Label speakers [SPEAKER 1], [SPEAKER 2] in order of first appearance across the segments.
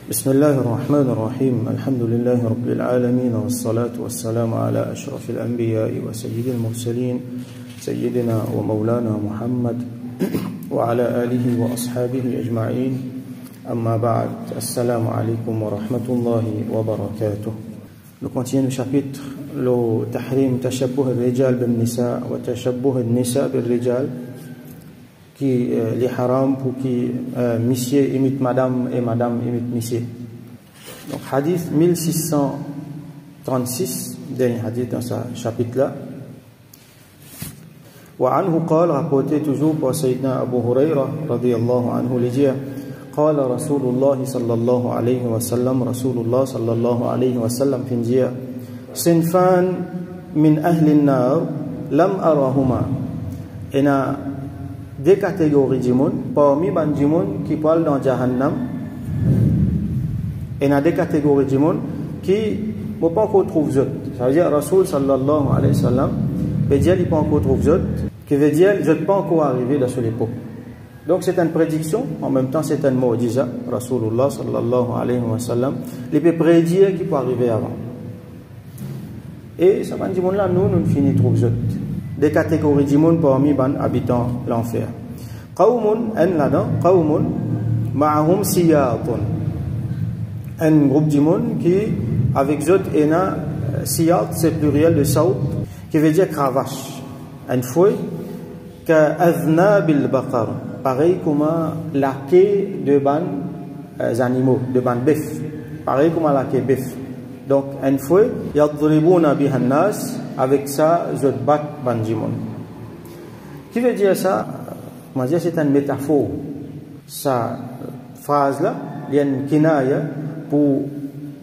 [SPEAKER 1] بسم الله الرحمن الرحيم الحمد لله رب العالمين والصلاة والسلام على أشرف الأنبياء وسيد المرسلين سيدنا ومولانا محمد وعلى آله وأصحابه أجمعين أما بعد السلام عليكم ورحمة الله وبركاته. Nous continuons le chapitre le tahrim tashabbuh al-rijal bin-nisa wa tashabbuh al-nisa bil-rijal qui les haram pour qui monsieur imite madame et madame imite monsieur. Donc hadith 1636 dernier hadith dans ce chapitre là. وعنه قال rapporté toujours par Sayyidina Abu Huraira radiyallahu anhu li dire قال رسول الله صلى الله عليه وسلم رسول الله صلى الله عليه وسلم في dire صنفان من أهل النار لم أرهما. Il y a deux catégories de monde parmi les gens qui parlent dans Jahannam. Il y a deux catégories de monde qui ne pas encore trouver autres. Ça veut dire Rasul sallallahu alayhi wa sallam veut dire qu'il ne pas encore trouver autres, qui veut dire je ne peux pas encore arriver dans cette époque. Donc c'est une prédiction, en même temps c'est un mu'jiza. Rasulullah sallallahu alayhi wa sallam il peut prédire qu'il peut arriver avant. Et ça va dire là nous finissons de trouver autres. Des catégories de monde parmi les habitants de l'enfer. Qawmun, qawmun ma'ahum siyatun. Un groupe de monde qui, avec eux, est un siyat, c'est pluriel de saut, qui veut dire cravache. Un fouet, qu'avna bil baqar. Pareil comme la quai de ban animaux, de ban bœuf. Pareil comme la quai bœuf. Donc, un fouet, yadribuna bihan nas. Avec ça, je bats Bandimon. Qui veut dire ça? Moi, je dis c'est une métaphore. Sa phrase-là, il y a une kinaya pour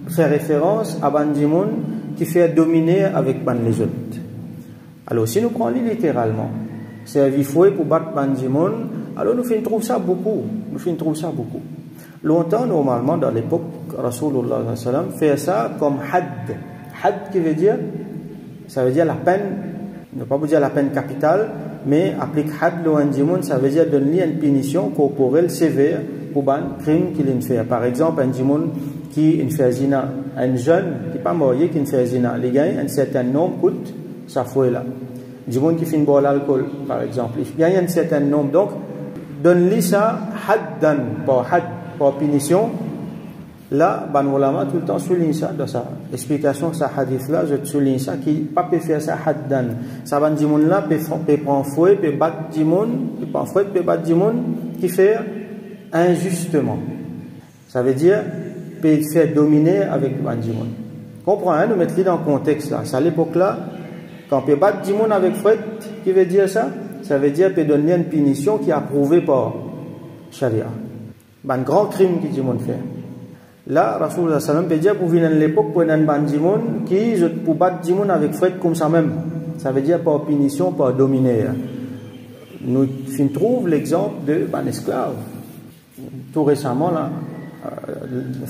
[SPEAKER 1] faire référence à Bandimon qui fait dominer avec Ban les autres. Alors, si nous prenons littéralement, c'est un fouet pour battre Bandimon, alors nous trouver ça beaucoup. Longtemps, normalement, dans l'époque, Rasulullah sallallahu alayhi wa sallam fait ça comme had. Had qui veut dire ça veut dire la peine, ne pas vous dire la peine capitale, mais applique had l'ouandimoun, ça veut dire donner une punition corporelle sévère pour un crime qu'il fait. Par exemple, un dimoun qui fait zina, un jeune qui n'est pas marié qui fait zina, les gars, un certain nombre coûte sa fouet là. Un dimoun qui fait une boire l'alcool, par exemple, il gagne un certain nombre. Donc, donne-lui ça haddan, par punition. Là, Ban Ulama tout le temps souligne ça dans sa explication de ce hadith-là, je souligne ça, qui ne peut pas faire ça haddan. Ça va dire là, peut prendre fouet, peut battre du monde, peut prendre fouet, peut battre du monde, qui fait injustement. Ça veut dire, peut faire dominer avec Ban du monde. Comprends, hein, nous mettons dans le contexte là. C'est à l'époque là, quand peut battre du monde avec fouet, qui veut dire ça? Ça veut dire peut donner une punition qui est approuvée par Sharia. Un grand crime que du monde fait. Là, Rasulullah sallam peut dire pour venir à l'époque pour un bandimon qui pour battre dimon avec fret comme ça même. Ça veut dire par punition, par dominer. Nous trouvons l'exemple de ban esclave. Tout récemment là,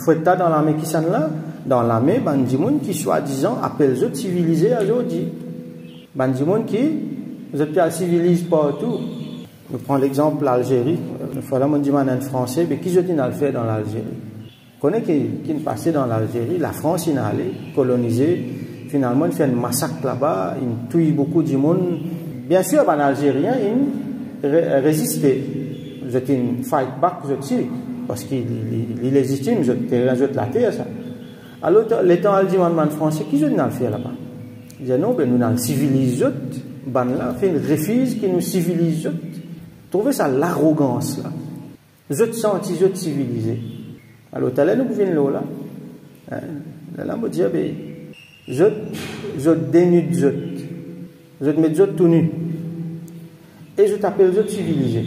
[SPEAKER 1] fouetta dans l'armée qui s'en là, dans l'armée bandimon qui soi-disant appelle les autres civilisés aujourd'hui. Bandimon qui les autres civilisent partout. Nous prenons l'exemple de l'Algérie. Il faut là mon dit en français, mais qui je dis à le faire dans l'Algérie? Connaît qui est passé dans l'Algérie, la France il est allé coloniser, finalement il fait un massacre là-bas, il tue beaucoup de monde. Bien sûr, les Algériens ils résistaient, ils étaient une fight back, parce qu'ils légitiment, ils étaient la terre ça. Alors l'état algérien français, qui je dis à le faire là-bas? Il dit non, ben nous allons civiliser, ben là fait une refuse qui nous civilise. Trouvez ça l'arrogance là. Je te sens civilisé. Alors, tu as nous pouvons là. Là, je dis, je dénude, je te mets tout nu. Et je t'appelle je civilisé.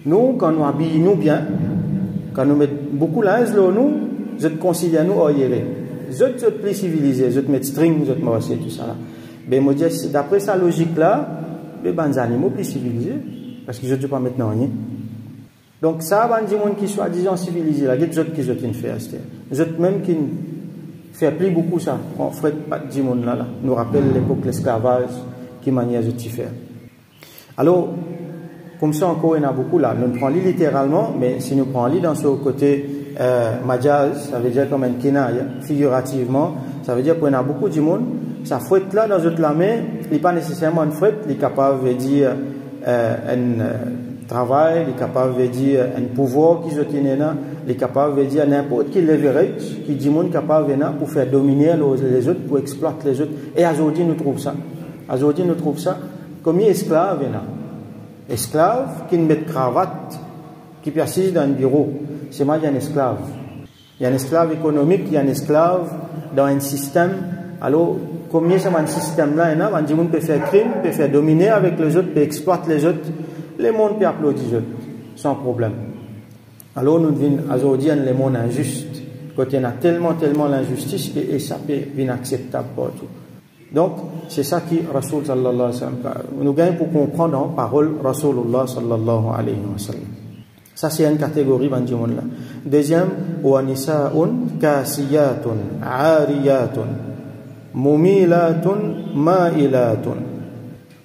[SPEAKER 1] Nous, quand nous habillons bien, quand nous mettons beaucoup linge là, nous, je te considère nous arriérés. Je te plus civilisé, je te mets string, je te marcher, tout ça là. Mais moi, d'après sa logique là, les animaux plus civilisés, parce que je ne peux pas maintenant rien. Donc ça, il y a des gens qui sont disant civilisés, il y a des gens qui sont fait. Les autres même qui ne font plus beaucoup ça. On ne ferait pas de gens là. Nous rappelle l'époque de l'esclavage, qui manière de faire. Alors, comme ça encore, il y en a beaucoup là. Nous prenons littéralement, mais si nous prenons dans ce côté majaz, ça veut dire comme un kinaya, figurativement, ça veut dire qu'on a beaucoup de monde, ça fouette là dans notre main, il n'est pas nécessairement une fouette, il est capable de dire un travail, il est capable de dire un pouvoir qui se tient là, il est capable de dire n'importe quel leverage qui dit monde capable de pour faire dominer les autres, pour exploiter les autres. Et aujourd'hui nous trouvons ça. Aujourd'hui nous trouvons ça comme esclaves là. Esclaves qui ne mettent cravate, qui persistent dans un bureau. C'est moi, il y a un esclave. Il y a un esclave économique, il y a un esclave dans un système. Alors, combien c'est un système là, on dit qu'on peut faire crime, peut faire dominer avec les autres, peut exploiter les autres. Les mondes peut applaudir les autres, sans problème. Alors, nous devons aujourd'hui le monde injuste. Quand il y a tellement l'injustice que ça peut être inacceptable partout. Donc, c'est ça qui Rasoul sallallahu alayhi wa sallam. Nous gagnons pour comprendre la parole Rasulullah sallallahu alayhi wa sallam. Ça, c'est une catégorie, là. Deuxième, wa nisa'un kasiyatun, ariyatun, mumilatun, ma'ilatun,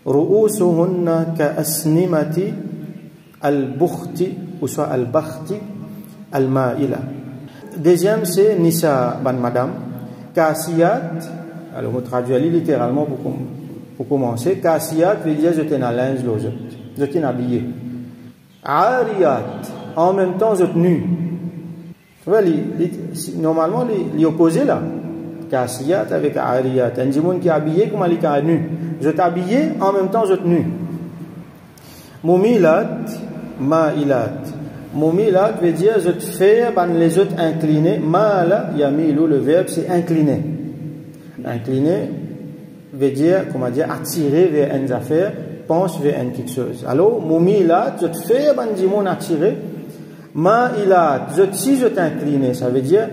[SPEAKER 1] ru'usuhunna ka asnimati al-bukhti, ou soit al-bakhti, al-ma'ila. Deuxième, c'est nisa, ban madame, kasiyat. Alors, on traduit littéralement pour commencer. Kasiyat veut dire je t'ai en linge, je t'ai habillé. Ariyat, en même temps, je t'ai nu. Normalement, les opposés là. Kasiyat avec Ariyat. Un monde qui est habillé comme il est nu. Je t'ai habillé, en même temps, je t'ai nu. Mumilat, ma'ilat. Mumilat veut dire je te fais les autres inclinés. Ma'ala, yamilou, le verbe, c'est incliner. Incliner veut dire, comment dire, attirer vers une affaire, pense vers une quelque chose. Alors, mumilat, je te fais du monde attirer. Ma'ilat, si je t'incline, ça veut dire,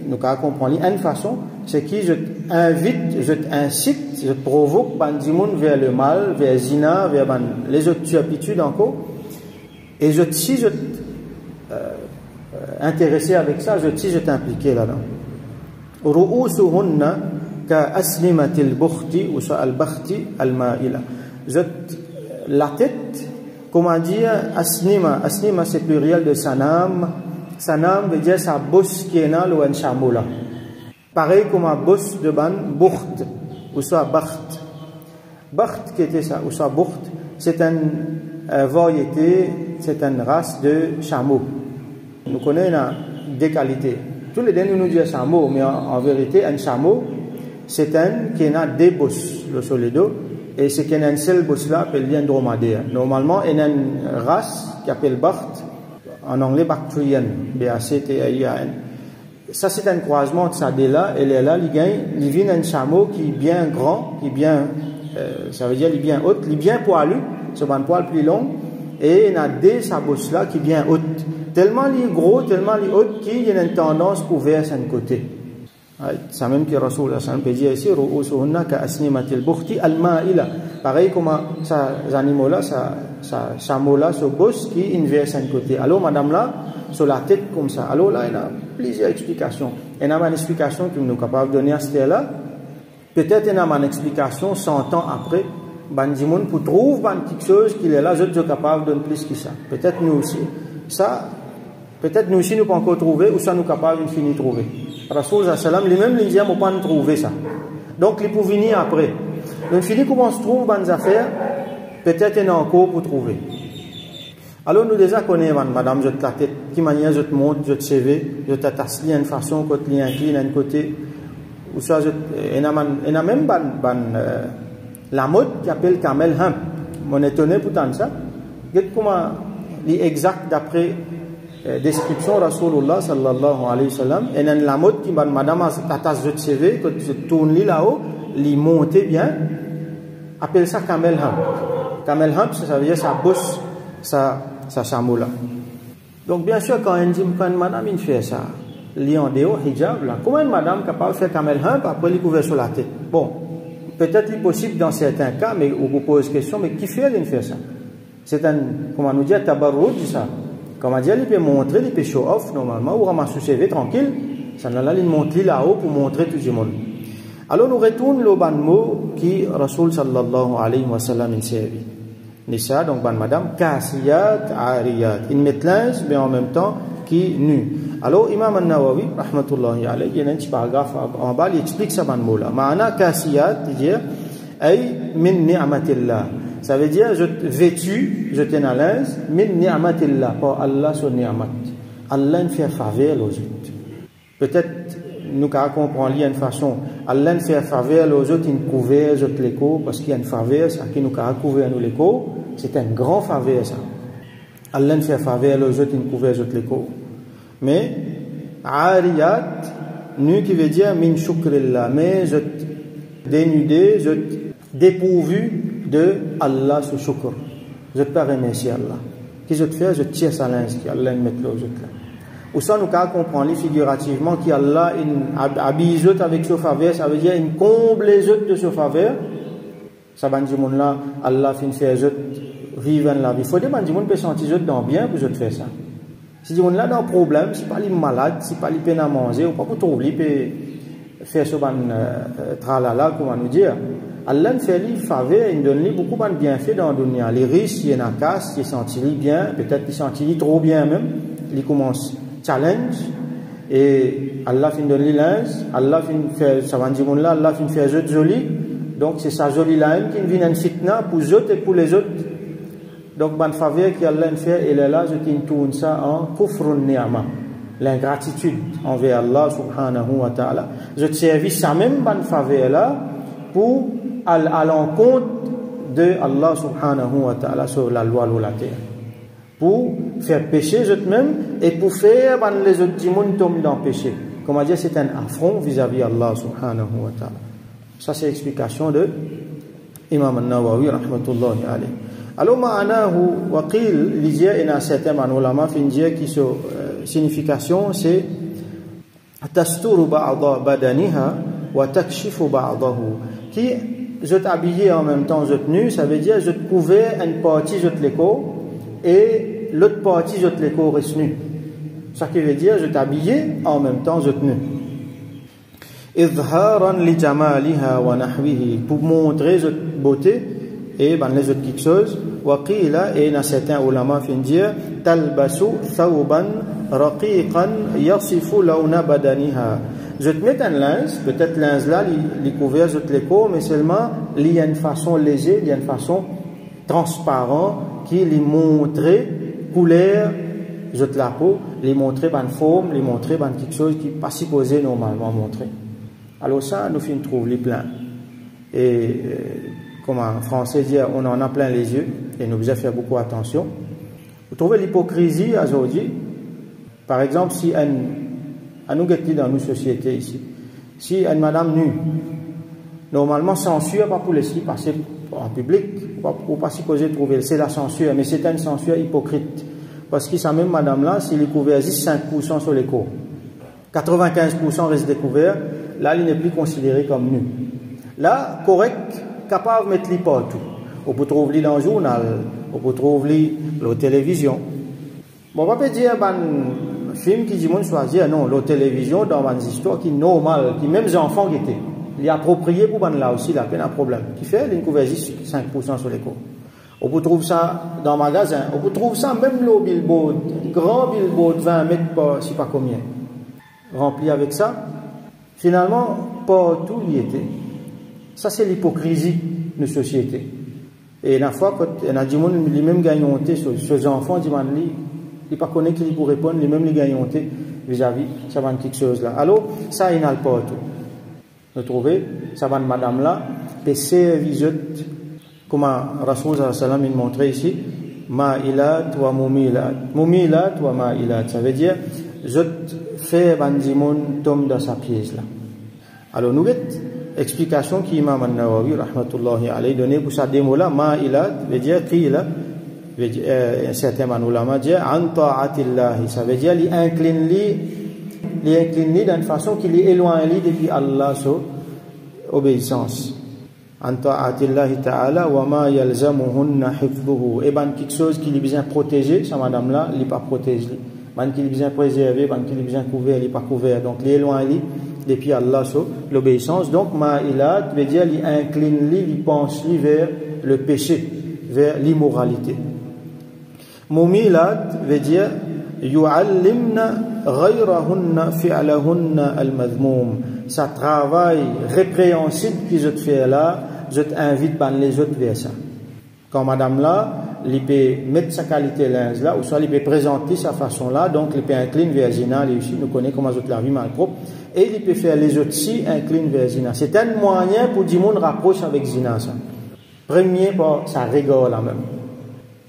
[SPEAKER 1] nous allons comprendre une façon, c'est que je t'invite, je t'incite, je te provoque du monde vers le mal, vers zina, vers les autres turpitudes encore. Et si je intéressé avec ça, si je t'impliqué là-dedans. Ru'usuhunna ka aslimatil bukhti ou soit al-bakhti al-ma'ila. La tête, comment dire, asnima. Asnima, c'est pluriel de sanam. Sanam veut dire sa bosse qui est là, ou un chameau là. Pareil comme un bosse de ban, bukht, ou soit bakht. Bakht, qui était ça, ou soit bukht, c'est une variété, c'est une race de chameau. Nous connaissons des qualités. Tous les deux nous disent chameau, mais en vérité, un chameau, c'est un qui a des bosses, le solido, et c'est qu'il y a un seul bosse là, appelé un dromadaire. Normalement, il y a une race qui s'appelle Bakht, en anglais Bactrian, B-A-C-T-A-I-A-N. Ça, c'est un croisement de ça dès là, et là, il vient un chameau qui est bien grand, qui est bien, ça veut dire, il est bien haut, il est bien poilu, c'est un poil plus long, et il y a des bosse là qui est bien haute. Tellement il est gros, tellement il est haut qu'il y a une tendance pour vers un côté. C'est même que Rasoul peut dire ici, ru'usuhunna ka asnimatil bukhti al-ma'ila. Pareil comme ces animaux-là, ce chameau-là, ce bosse qui est vers un côté. Alors, madame là, sur la tête comme ça. Alors là, il y a plusieurs explications. Il y a une explication que nous sommes capables de donner à ce là. Peut-être il y a une explication 100 ans après. Bandimoun pour trouver quelque chose qu'il est là, je suis capable de donner plus que ça. Peut-être nous aussi. Ça, peut-être nous aussi, nous pas encore trouvé, ou ça nous capables de finir trouver. Rasoul sallam, lui-même, il dit, on ne peut pas trouver ça. Donc, il peut venir après. Donc, fini comment on se trouve dans les affaires, peut-être il y en a encore pour trouver. Alors, nous déjà connaissons, madame, je te la tête, qui manière je te montre, je te CV, je t'attache à une façon, quand tu incline d'un côté, ou ça, il y a même la mode qui appelle Camel Hump. On est étonné pourtant ça. Regardez comment l'exact d'après description Rasulullah sallallahu alayhi wa sallam. Et dans la mode qui va madame attache de CV, quand tu tournes là-haut, il monte bien. Appelle ça Camel Hump. Camel Hump, ça veut dire sa bosse, sa chameau là. Donc bien sûr, quand une madame il fait ça, il en dehors hijab là. Comment une madame est capable de faire Camel Hump après il couvert sur la tête? Bon. Peut-être possible dans certains cas, mais on vous pose question, mais qui fait ça? C'est un, comment nous dire, tabarroud, ça. Comment dire, il peut montrer, il peut show off normalement, ou ramasser son CV tranquille. Ça n'a là, il monte là-haut pour montrer tout le monde. Alors nous retournons le ban mot qui Rasoul sallallahu alayhi wa sallam il servi. Nisa, donc ban madame, kasiyat, ariyat. Une métlage, mais en même temps qui nu. Alors, Imam An-Nawawi, rahmatullahi alayhi, il y a un petit paragraphe en bas, il explique ça dans le mot là. Ma'ana kasiyat, c'est-à-dire, ay min ni'matillah. Ça veut dire, je vêtu, je t'en à l'aise, min ni'matillah, par Allah sur ni'mat. Allah ne fait faveur aux autres. Peut-être, nous comprenons une façon, Allah ne fait faveur aux autres, il couvert aux autres l'écho, parce qu'il y a une faveur, ça qui nous a couvert nous l'écho, c'est un grand faveur ça. Allah ne fait faveur aux autres, il couvert aux autres l'écho. Mais, ariyat, nu qui veut dire min shukrillah, mais je dénudé, je dépourvu de Allah sur shukr. Je te pas remercier Allah. Qu'est-ce que je te fais? Je tire sa linge, qui Allah met aux autres là. Ou ça, nous comprenons figurativement qu'Allah habille les autres avec ce faveur, ça veut dire qu'il comble les autres de ce faveur. Ça veut dire que là, Allah fait les autres vivre la vie. Il faut demander que peut sentir les autres dans bien pour les faire ça. Si on là dans un problème, si pas les malades, si pas les peines à manger, ou pas pour trouver, peut faire ce tralala, comment nous dire. Allah fait les faveurs, il donne beaucoup de bienfaits dans le monde. Les riches, il y en a casse, ils sentent bien, peut-être ils sentent trop bien même. Ils commencent challenge et Allah fin donne les linges, Allah fin faire ça va dire là, Allah fin faire joli joli. Donc c'est ça joli là qui vient une fitna pour les autres et pour les autres. Donc bonne faveur qui Allah fait et là je tourne ça en kufrun ni'ma, l'ingratitude envers Allah subhanahu wa ta'ala. Je te servis ça même bonne faveur là pour à l'encontre de Allah subhanahu wa ta'ala sur la loi de la terre. Pour faire pécher eux-mêmes et pour faire les autres qui tombent dans le péché. Comme on dit, c'est un affront vis-à-vis d'Allah subhanahu wa ta'ala. Ça, c'est l'explication de Imam An-Nawawi, rahmatullahi alayhi. Alors, ma'anahu wa qil, l'idée, il y a certains ulama qui disent que sa signification, c'est tasturu ba'da badaniha wa takshifu ba'dahu. Qui, je t'habillais en même temps, je te nu, ça veut dire, je te couvais une partie, je te l'écho, et l'autre partie, je te l'écho reste nu. Ça qui veut dire, je t'habillais en même temps, je te nu. Izharan li jamaliha wa nahwihi, pour montrer cette beauté et les autres quelque chose. Wa qila, et dans certains ulama fin dire, talbasu thawban raqiqan yasifu lawna badaniha. Je te mets un linge, peut-être linge là, il couvert, je te l'écho, mais seulement, il y a une façon légère, il y a une façon transparente qui lui montrait couleur de la peau, lui montrait une forme, lui montrait quelque chose qui n'est pas supposé normalement montrer. Alors ça, nous finissons trouver plein. Et comme en français dit, on en a plein les yeux et nous devons faire beaucoup attention. Vous trouvez l'hypocrisie aujourd'hui. Par exemple, si nous guettons dans nos sociétés ici, si une madame nue, normalement censure pas pour laisser passer en public, ou pas supposé trouver, c'est la censure, mais c'est une censure hypocrite. Parce que ça même madame là, s'il est couvert juste 5% sur les cours, 95% reste découvert, là il n'est plus considéré comme nu. Là, correct, capable de mettre les partout. On peut trouver dans le journal, on peut trouver la télévision. Bon, on va pas dire un film qui dit qu'on choisit, non, la télévision dans une histoire qui est normale, qui même les enfants qui étaient. Il est approprié pour là aussi, la peine à problème. Qui fait, il couvert juste 5% sur les cours. On peut trouver ça dans le magasin, on peut trouver ça même le billboard, grand billboard, 20 mètres par, je sais pas combien, rempli avec ça. Finalement, partout il y était. Ça, c'est l'hypocrisie de la société. Et la fois, quand il y a des gens qui même gagnent sur les enfants, ils ne pas connaissent qui pour répondre, les mêmes les gagnent vis-à-vis, ça va quelque chose là. Alors, ça, il n'y a pas tout. Vous trouvez, ça va madame là, et c'est visite, comme Rasoul sallam il montrait ici, ma'ilat wa mumilat. Mumilat wa ma'ilat. Ça veut dire, je fais bandimon tombe dans sa pièce là. Alors, nous avons explication qui Imam An-Nawawi, rahmatullahi alayhi, donné pour ça démo là, ma'ilat, veut dire, qila, un certain ulama dit, an ta'atillahi. Ça veut dire, il incline d'une façon qu'il est éloigné depuis Allah sur obéissance. En ta'atillahi ta'ala wa ma yalzamuhunna hifdhuhu. Et ben quelque chose qui est bien protégé, ça madame là, il n'est pas protégé. Ben qui est bien préservé, ben qui est bien couvert, il n'est pas couvert. Donc il est éloigné depuis Allah sur l'obéissance. Donc ma'ilat veut dire il incline, il penche vers le péché, vers l'immoralité. Mumilat veut dire yu'allimna غيرهن فعلهن المذموم. Ça travail répréhensible que je te fais là, je t'invite par les autres vers ça. Quand madame là, il peut mettre sa qualité linge là, ou soit il peut présenter sa façon là, donc il peut incliner vers zina, lui aussi, nous connaissons comment autres la vie mal propre, et il peut faire les autres aussi incliner vers zina. C'est un moyen pour dire monde rapproche avec zina ça. Premier, ça rigole là même.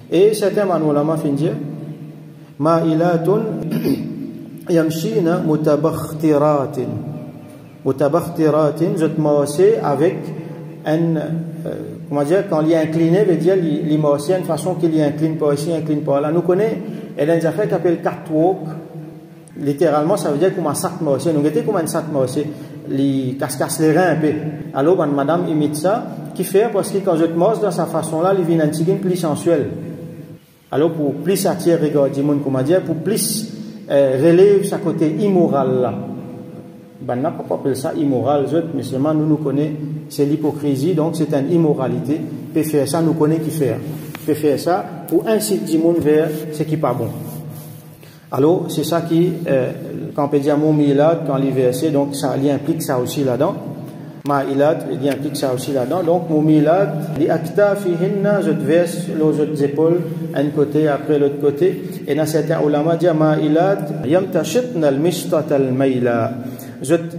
[SPEAKER 1] Et certains manolama fin dire, ma'ilatun yamshina mutabakhtiratin. Mutabakhtiratin, je te marcher avec un, comment dire, quand il est incliné, veut dire, il marche une façon qu'il incline pas ici, incline pas là. Nous connaissons, il y a une affaire qui s'appelle catwalk. Littéralement, ça veut dire comme un sac marché. Nous étions comme un sac marché. Il casse les reins un peu. Alors, madame imite ça. Qui fait parce que quand je te marche dans sa façon là, il vient un petit peu plus sensuel. Alors, pour plus attirer regard du monde, comment dire, pour plus relève sa côté immoral là. Ben, n'a pas appelé ça immoral, mais seulement nous connaissons, c'est l'hypocrisie, donc c'est une immoralité. Peut faire ça, nous connaissons qui faire. Peut faire ça pour inciter le monde vers ce qui n'est pas bon. Alors, c'est ça qui, quand on peut dire mon milad, quand il est versé, donc ça implique ça aussi là-dedans. Ma'ilat, il implique ça aussi là-dedans. Donc, mon milad, li akta fihinna, je te verse les autres épaules, un côté après l'autre côté. Et dans certains ulama, dit ma'ilat, yamtashitna al-mishtat al-mayla. Je te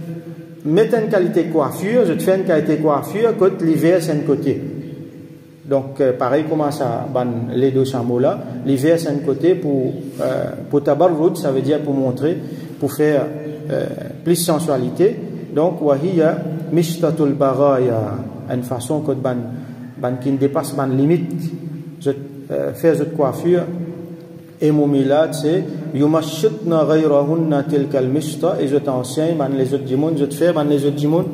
[SPEAKER 1] mets une qualité coiffure, je te fais une qualité coiffure, côté l'hiver c'est un côté. Donc pareil comment ça ban les deux chameaux là, l'hiver c'est un côté pour tabarrud, ça veut dire pour montrer, pour faire plus sensualité. Donc wahiya mishtatul baraya, une façon que ban qui ne dépasse ban limite. Je fais cette coiffure. Et mon milad c'est yumashitna ghayrahunna tilka al-mishta, et je t'enseigne ban les autres du monde, je te fais ban les autres du monde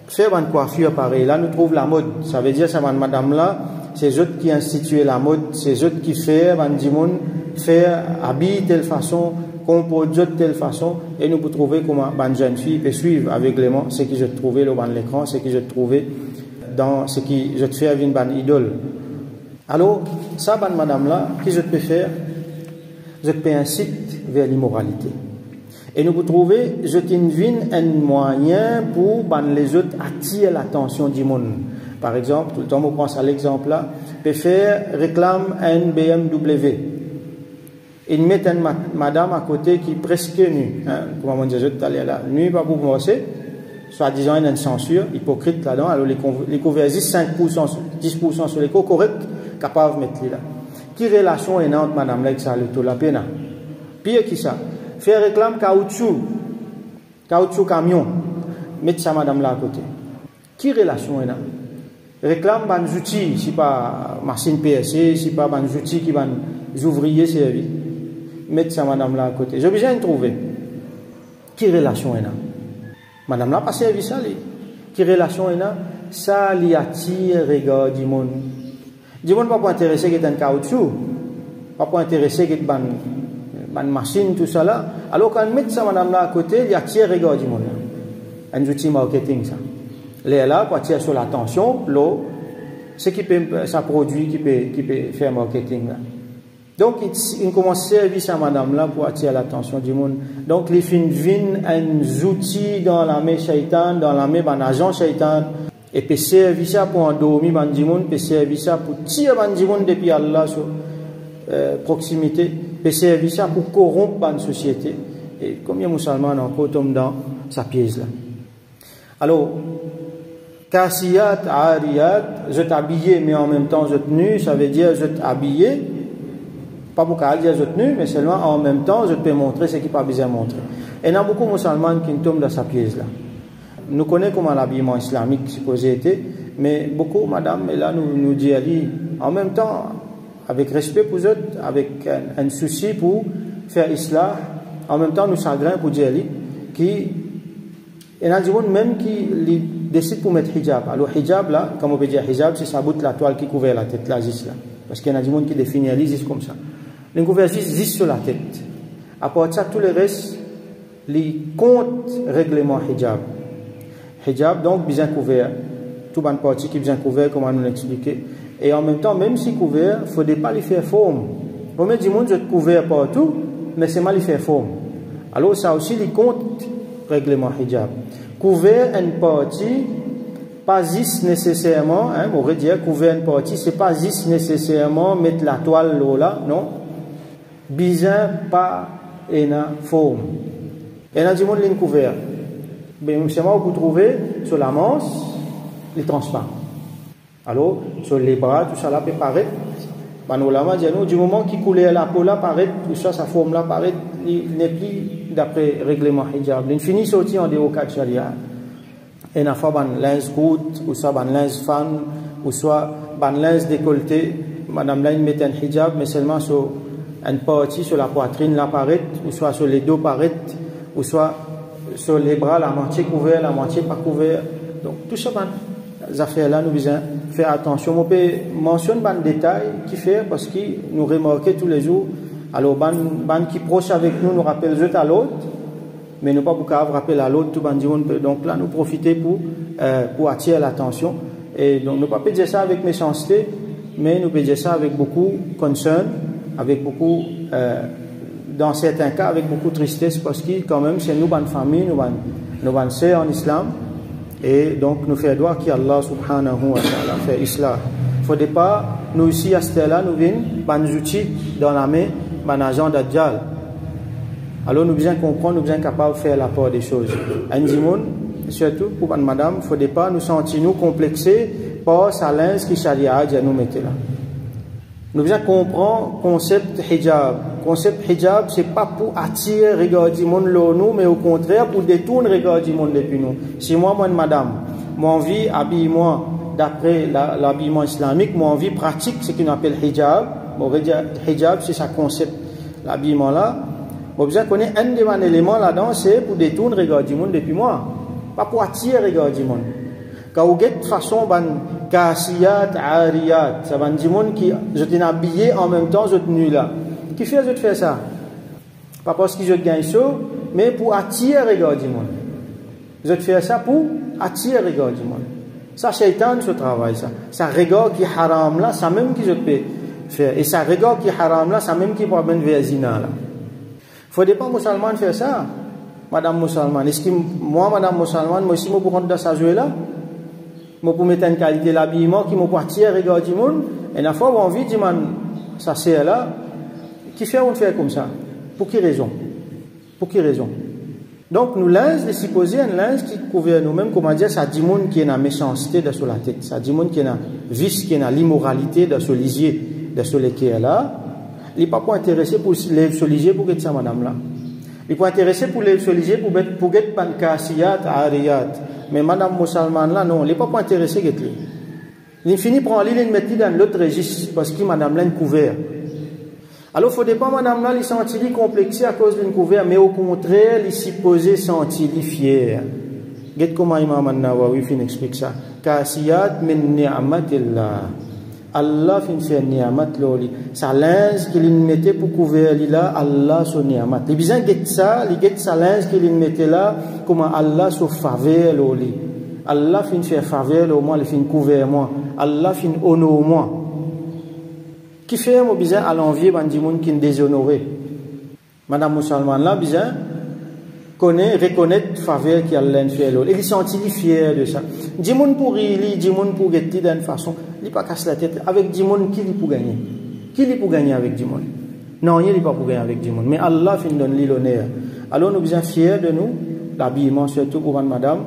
[SPEAKER 1] faire ban coiffure pareil. Là nous trouve la mode, ça veut dire ça ban madame là, c'est eux qui instituent la mode, c'est eux qui fait ban du monde faire habiller telle façon, composer de telle façon, et nous pouvons trouver comment ban jeune fille peut suivre aveuglément ce que je trouvais là ban l'écran, ce que je trouvais dans ce qui je te fais avec ban idole. Alors, ça, madame là, qui je peux faire? Je peux inciter vers l'immoralité. Et nous pouvons trouver, je t'invite un moyen pour les autres attirer l'attention du monde. Par exemple, tout le temps, on pense à l'exemple là, peut faire réclame un BMW. Il met une madame à côté qui est presque nue. Hein? Comment on dit, je t'allais là, nue, pas pour commencer. Soit disant, il y a une censure hypocrite là-dedans. Alors, les conversis 5%, 10% sur les co corrects, capable de mettre là. Qui relation est entre madame là avec ça, le tout la peine? Pire qui ça? Faire réclame caoutchouc camion, mettre ça madame là à côté. Qui relation est là? Réclame ban outils, si pas machine PSC, si pas ban outils qui ban ouvriers servis. Mettre ça madame là à côté. J'ai besoin de trouver. Qui relation est là? Madame là pas servi ça li. Qui relation est là? Ça li attire regard du monde. Du monde pas intéressé qui est un caoutchouc, pas intéressé qui est une machine tout ça là. Alors quand on met ça madame là à côté, il attire regard du monde. Un outil marketing ça. Les là pour attirer sur l'attention, l'eau, ce qui peut ça produit qui peut faire marketing là. Donc il commence à servir à madame là pour attirer l'attention du monde. Donc les fins viennent un outil dans la main shaitan, dans la main d'un agent shaitan. Et peut servir ça pour endormir du monde, peut servir ça pour tirer du monde depuis Allah sur proximité, peut servir ça pour corrompre une société. Et combien de musulmans encore tombent dans sa pièce là. Alors, kasiyat, ariyat, je t'habillais mais en même temps je te nu, ça veut dire je t'habillais, pas pour dire je te nu, mais seulement en même temps je peux montrer ce qui n'est pas besoin de montrer. Et il y a beaucoup de musulmans qui tombent dans sa pièce là. Nous connaissons comment l'habillement islamique supposé être, mais beaucoup, madame, et là nous dit en même temps, avec respect pour eux, avec un souci pour faire islah, en même temps nous chagrins pour dire qui, et dans le monde même qui décide pour mettre hijab. Alors hijab là, comme on peut dire hijab, c'est ça bout la toile qui couvre la tête là, juste là. Parce qu'il y a des gens qui définissent juste comme ça. Les couvert juste sur la tête. À part ça, tout le reste, les comptes règlement hijab. Hijab, donc, bien couvert. Tout le partie qui est bien couvert, comme on nous l'expliquait. Et en même temps, même si couvert, il ne faudrait pas les faire forme. Pour mettre du monde, je te couvert partout, mais c'est mal il fait forme. Alors ça aussi il compte règlement hijab. Couvert une partie, pas juste nécessairement, hein, on pourrait dire couvert une partie, c'est pas juste nécessairement mettre la toile là, non. Bizarre pas une forme. Et là, du monde ligne couvert. Mais c'est moi vous trouvez sur la manche, les transparents. Alors, sur les bras, tout ça là peut paraître. Du moment qu'il coulait la peau là paraît, tout ça, sa forme là paraît, il n'est plus d'après règlement hijab. Il finit sorti en dehors de charia. Et n'a pas ban linge court, ou soit ban linge fan, ou soit ban linge décolleté. Madame là, il met un hijab, mais seulement sur une partie, sur la poitrine là paraît, ou soit sur les dos paraît, ou soit sur les bras, la moitié couverte, la moitié pas couverte. Donc, tout ça, les affaires-là, nous devons faire attention. On peut mentionner des détails qui fait parce que nous remarquons tous les jours. Alors, ban qui proche avec nous, nous rappelle l'un à l'autre, mais nous pas beaucoup rappeler à l'autre. Donc là, nous profiter pour attirer l'attention. Et donc, nous pas dire ça avec méchanceté, mais nous peut dire ça avec beaucoup de concern, avec beaucoup, dans certains cas, avec beaucoup de tristesse, parce que quand même, c'est nous, bonne famille, nous bonnes sœurs en islam. Et donc, nous faisons droit qu'Allah subhanahu wa ta'ala fait islam. Il ne faudrait pas, nous ici, à ce là nous venons, des outils dans la main, un agent d'Adjal. Alors, nous devons comprendre, nous devons être capables de faire la part des choses. Surtout pour madame, il ne faudrait pas nous sentir nous complexés par sa linge qui charia à nous mettre là. Nous devons comprendre le concept hijab. Le concept hijab, ce n'est pas pour attirer le regard du monde nous, mais au contraire pour détourner le regard du monde depuis nous. Si moi, madame, mon envie, habille-moi d'après l'habillement islamique, mon envie pratique, ce qu'on appelle hijab. Bon, hijab, c'est ça concept, l'habillement là. Bon, vous connaissez un des éléments là-dedans, c'est pour détourner le regard du monde depuis moi. Pas pour attirer le regard du monde. Quand vous êtes de façon, Kasiyat, Ariyat, ça va dire monde qui sont habillés en même temps, sont nus là. Qui fait de faire ça? Pas parce qu'ils gagnent ça, mais pour attirer le regard du monde. Ils ont fait ça pour attirer le regard du monde. Ça, Shaitan, ce travail, ça. Ça regard qui est haram là, ça même qu'ils ont faire. Et ça regard qui est haram là, ça même qui peut amener vers zina là. Il ne faut pas musulman faire ça, madame musulmane. Est-ce que moi, madame musulmane, moi aussi, je peux rentrer dans sa jouet là? Je peux mettre une qualité d'habillement qui me attire le regard du monde. Et la fois où on vit, dit ça c'est là, qui fait on fait comme ça? Pour quelle raison? Pour quelle raison? Donc nous linge, les supposés un linge qui couvre nous-mêmes, comment dire, ça dit monde qui est la méchanceté de sur la tête, ça dit monde qui est la vice, qui est la l'immoralité de sur lisier, de sur les qui est là. Il n'est pas intéressé pour les soliger pour être ça, madame là. Il n'est pas intéressé pour les soliger pour être pankasiyat, ariyat. Mais madame musulmane là, non, il n'est pas intéressé pour être là. Il finit par aller le mettre dans l'autre registre parce que madame là est couvert. Alors, il ne faut pas, madame là, il sentir complexé à cause d'une couvert, mais au contraire, il s'y posait sentir fier. Regardez comment Imam An-Nawawi explique ça. Kasiyat min ni'amatillah. Allah fin fait ni'amat loli. Sa linge qu'il mettait pour couvrir là, Allah son ni'amat. Les bisans get ça, les get sa linge qu'il mettait là, comment Allah son faveur loli. Allah fin fait faveur au moins, il fin couvert moi. Allah fin honore moi. Qui fait mon bizarre à l'envie bandi monde qui est déshonoré. Madame musulmane là bizarre reconnaître faveur qui Allah fait l'autre. Il sentit fier de ça. Dit monde pour il dit monde pour gagner d'une façon, il pas casse la tête avec dit monde qui pour gagner. Qui pour gagner avec dit monde? Non, il pas pour gagner avec dit monde, mais Allah fin donne l'honneur. Alors nous sommes fiers de nous, l'habillement surtout pour madame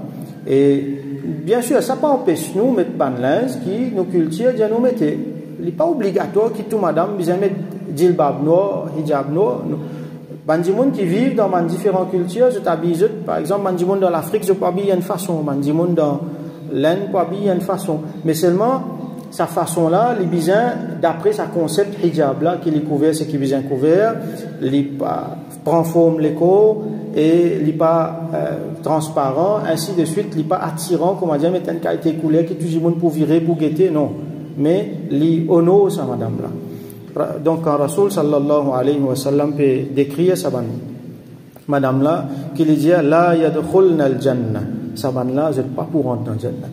[SPEAKER 1] et bien sûr ça pas empêche nous mettre ban linge qui nos cultures dit nous mettre. Il n'est pas obligatoire que tout madame puisse mettre djilbab noir, hijab noir. Bandimoun qui vivent dans différentes cultures, je t'habille, par exemple, bandimoun dans l'Afrique, je peux habiller d'une façon, bandimoun dans l'Inde, peut habiller d'une façon. Mais seulement, sa façon-là, les bisins, d'après sa concept hijab là, qu'il est couvert, c'est qu'il est couvert, il prend forme l'écho, et il n'est pas transparent, ainsi de suite, il n'est pas attirant, comment dire, mettre une qualité couleur qui tout le monde pour virer, pour guetter, non. Mais li honore ça madame là. Donc quand Rasoul sallallahu alayhi wa sallam peut décrire ça madame là qui lui dit la yadkhulna al jannah ça là vous êtes pas pour rentrer dans le jannat.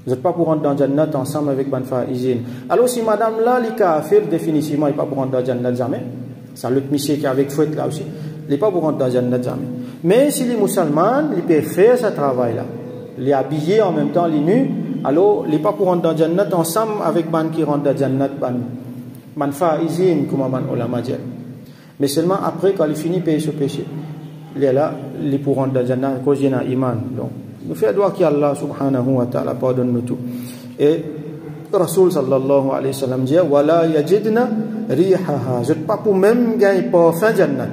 [SPEAKER 1] Vous n'êtes pas pour rentrer dans le jannat ensemble avec ban faizine. Alors si madame là li kafir définitivement il pas pour rentrer dans le jannat jamais. ça l'autre monsieur qui est avec fouette là aussi, il n'est pas pour rentrer dans Jannat jamais. Mais si les musulmans, ils peuvent faire ce travail-là, les habiller en même temps, les nus, alors il n'est pas pour rentrer dans Jannat ensemble avec ban qui rentre dans Jannat, ban faizin, comme ban ulama dit. Mais seulement après, quand il finit de payer ce péché, il est là, il est pour rentrer dans Jannat, à cause de l'iman. Donc, nous faisons droit qu'Allah subhanahu wa ta'ala pardonne nous tout. Et Rasul sallallahu alayhi wa sallam dit wala yajidna rihaha, je pas pour même gagner parfum Jannat,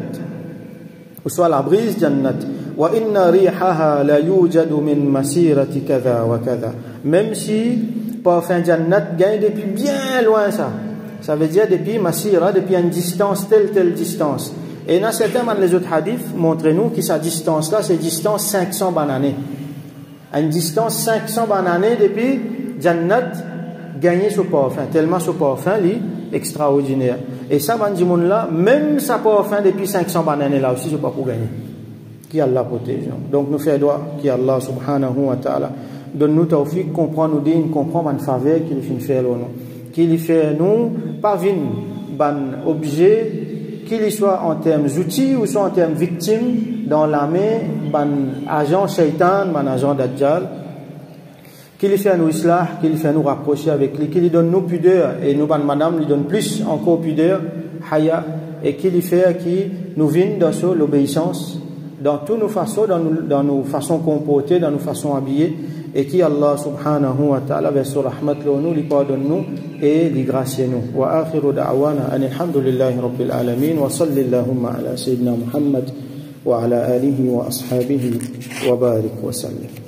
[SPEAKER 1] ou soit la brise Jannat, wa inna rihaha la yujadu min masirati kadha wa kadha, même si parfum Jannat gagne depuis bien loin, ça veut dire depuis masira, depuis une distance, telle distance. Et dans certains les autres hadiths montrez-nous que sa distance là c'est distance 500 bananes, une distance 500 bananes depuis Jannat gagner ce parfum, tellement ce parfum est extraordinaire. Et ça, là, même ça parfum depuis 500 bananes là aussi, c'est pas pour gagner. Qui Allah protège. Donc nous faisons droit, qui Allah subhanahu wa ta'ala donne-nous tawfiq, comprendre nous dignes, comprendre une faveur qu'il fait faire nous. Qu'il fait nous, pas un objet, qu'il soit en termes d'outils ou soit en termes victimes dans l'armée, un agent shaitan, un agent dajjal. Qu'il fait nous islah, qu'il fait nous rapprocher avec lui, qu'il donne nous pudeur et nous madame lui donne plus encore pudeur, haya, et qu'il fait qui nous vienne dans l'obéissance, dans toutes nos façons, dans nos façons comportées, dans nos façons habillées, et qui Allah subhanahu wa ta'ala vers son rahmat nous, lui pardonne nous et lui gracie nous. Wa akhiru da'wana alhamdulillahi rabbil alamin wa sallallahu ala sayyidina Muhammad wa ala alihi wa ashabihi wa barik wa sallim.